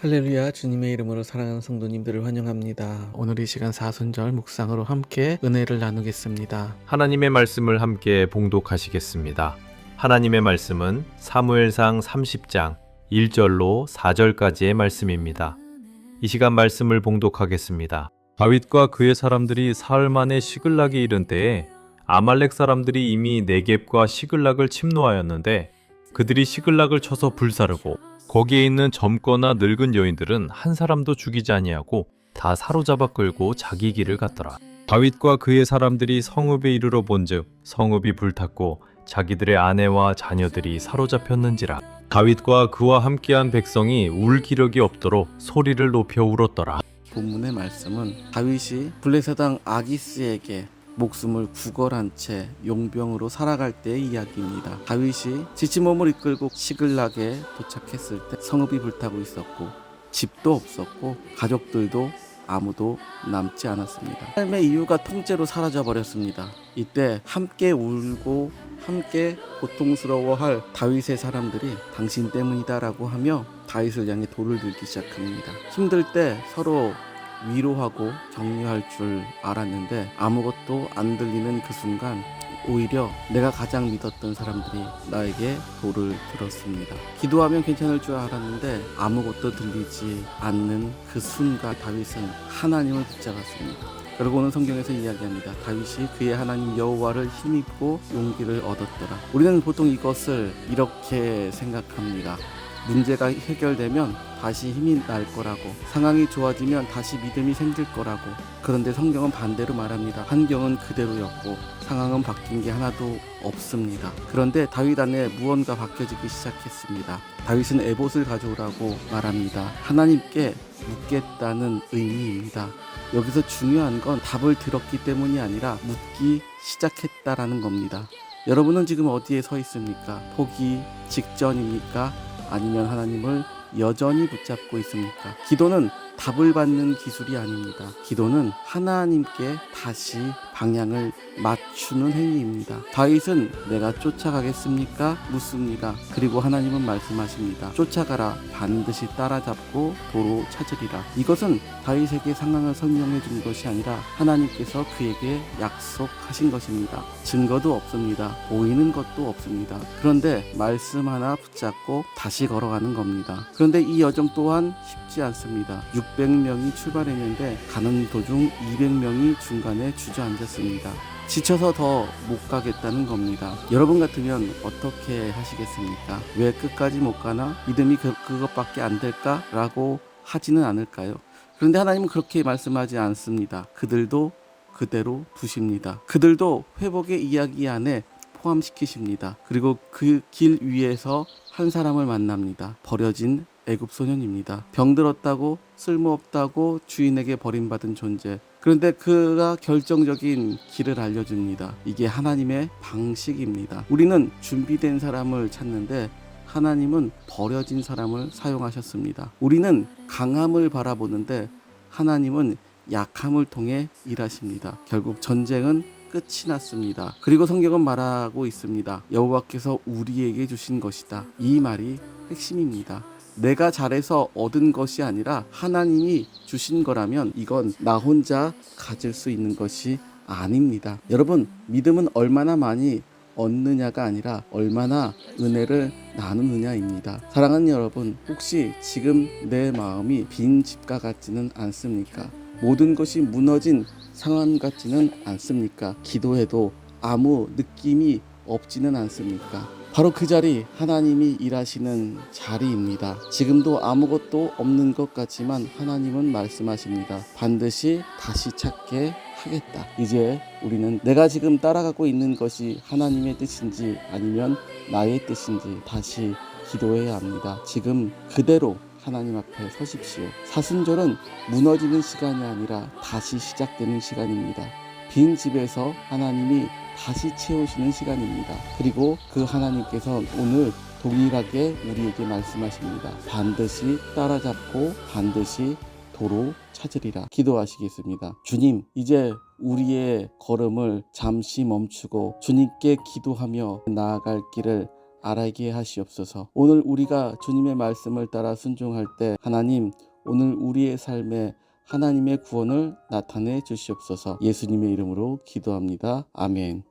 할렐루야, 주님의 이름으로 사랑하는 성도님들을 환영합니다. 오늘 이 시간 사순절 묵상으로 함께 은혜를 나누겠습니다. 하나님의 말씀을 함께 봉독하시겠습니다. 하나님의 말씀은 사무엘상 30장 1절로 4절까지의 말씀입니다. 이 시간 말씀을 봉독하겠습니다. 다윗과 그의 사람들이 사흘 만에 시글락에 이른 때에 아말렉 사람들이 이미 네겝과 시글락을 침노하였는데 그들이 시글락을 쳐서 불사르고 거기에 있는 젊거나 늙은 여인들은 한 사람도 죽이지 아니하고 다 사로잡아 끌고 자기 길을 갔더라. 다윗과 그의 사람들이 성읍에 이르러 본즉 성읍이 불탔고 자기들의 아내와 자녀들이 사로잡혔는지라. 다윗과 그와 함께한 백성이 울 기력이 없도록 소리를 높여 울었더라. 본문의 말씀은 다윗이 블레셋 왕 아기스에게 목숨을 구걸한 채 용병으로 살아갈 때의 이야기입니다. 다윗이 지친 몸을 이끌고 시글락에 도착했을 때 성읍이 불타고 있었고 집도 없었고 가족들도 아무도 남지 않았습니다. 삶의 이유가 통째로 사라져 버렸습니다. 이때 함께 울고 함께 고통스러워할 다윗의 사람들이 당신 때문이다라고 하며 다윗을 향해 돌을 들기 시작합니다. 힘들 때 서로 위로하고 격려할 줄 알았는데 아무것도 안 들리는 그 순간 오히려 내가 가장 믿었던 사람들이 나에게 돌을 들었습니다. 기도하면 괜찮을 줄 알았는데 아무것도 들리지 않는 그 순간 다윗은 하나님을 붙잡았습니다. 그리고 오늘 성경에서 이야기합니다. 다윗이 그의 하나님 여호와를 힘입고 용기를 얻었더라. 우리는 보통 이것을 이렇게 생각합니다. 문제가 해결되면 다시 힘이 날 거라고, 상황이 좋아지면 다시 믿음이 생길 거라고. 그런데 성경은 반대로 말합니다. 환경은 그대로였고 상황은 바뀐 게 하나도 없습니다. 그런데 다윗 안에 무언가 바뀌어지기 시작했습니다. 다윗은 에봇을 가져오라고 말합니다. 하나님께 묻겠다는 의미입니다. 여기서 중요한 건 답을 들었기 때문이 아니라 묻기 시작했다라는 겁니다. 여러분은 지금 어디에 서 있습니까? 포기 직전입니까? 아니면 하나님을 여전히 붙잡고 있습니까? 기도는 답을 받는 기술이 아닙니다. 기도는 하나님께 다시 방향을 맞추는 행위입니다. 다윗은 내가 쫓아가겠습니까? 묻습니다. 그리고 하나님은 말씀하십니다. 쫓아가라. 반드시 따라잡고 도로 찾으리라. 이것은 다윗에게 상황을 설명해 준 것이 아니라 하나님께서 그에게 약속하신 것입니다. 증거도 없습니다. 보이는 것도 없습니다. 그런데 말씀 하나 붙잡고 다시 걸어가는 겁니다. 그런데 이 여정 또한 쉽지 않습니다. 600명이 출발했는데 가는 도중 200명이 중간에 주저앉았습니다. 지쳐서 더 못 가겠다는 겁니다. 여러분 같으면 어떻게 하시겠습니까? 왜 끝까지 못 가나? 믿음이 그것밖에 안 될까? 라고 하지는 않을까요? 그런데 하나님은 그렇게 말씀하지 않습니다. 그들도 그대로 두십니다. 그들도 회복의 이야기 안에 포함시키십니다. 그리고 그 길 위에서 한 사람을 만납니다. 버려진 애굽 소년입니다. 병들었다고 쓸모없다고 주인에게 버림받은 존재. 그런데 그가 결정적인 길을 알려줍니다. 이게 하나님의 방식입니다. 우리는 준비된 사람을 찾는데 하나님은 버려진 사람을 사용하셨습니다. 우리는 강함을 바라보는데 하나님은 약함을 통해 일하십니다. 결국 전쟁은 끝이 났습니다. 그리고 성경은 말하고 있습니다. 여호와께서 우리에게 주신 것이다. 이 말이 핵심입니다. 내가 잘해서 얻은 것이 아니라 하나님이 주신 거라면 이건 나 혼자 가질 수 있는 것이 아닙니다. 여러분, 믿음은 얼마나 많이 얻느냐가 아니라 얼마나 은혜를 나누느냐입니다. 사랑하는 여러분, 혹시 지금 내 마음이 빈 집과 같지는 않습니까? 모든 것이 무너진 상황 같지는 않습니까? 기도해도 아무 느낌이 없지는 않습니까? 바로 그 자리, 하나님이 일하시는 자리입니다. 지금도 아무것도 없는 것 같지만 하나님은 말씀하십니다. 반드시 다시 찾게 하겠다. 이제 우리는 내가 지금 따라가고 있는 것이 하나님의 뜻인지 아니면 나의 뜻인지 다시 기도해야 합니다. 지금 그대로 하나님 앞에 서십시오. 사순절은 무너지는 시간이 아니라 다시 시작되는 시간입니다. 빈 집에서 하나님이 다시 채우시는 시간입니다. 그리고 그 하나님께서 오늘 동일하게 우리에게 말씀하십니다. 반드시 따라잡고 반드시 도로 찾으리라. 기도하시겠습니다. 주님, 이제 우리의 걸음을 잠시 멈추고 주님께 기도하며 나아갈 길을 알게 하시옵소서. 오늘 우리가 주님의 말씀을 따라 순종할 때 하나님, 오늘 우리의 삶에 하나님의 구원을 나타내 주시옵소서. 예수님의 이름으로 기도합니다. 아멘.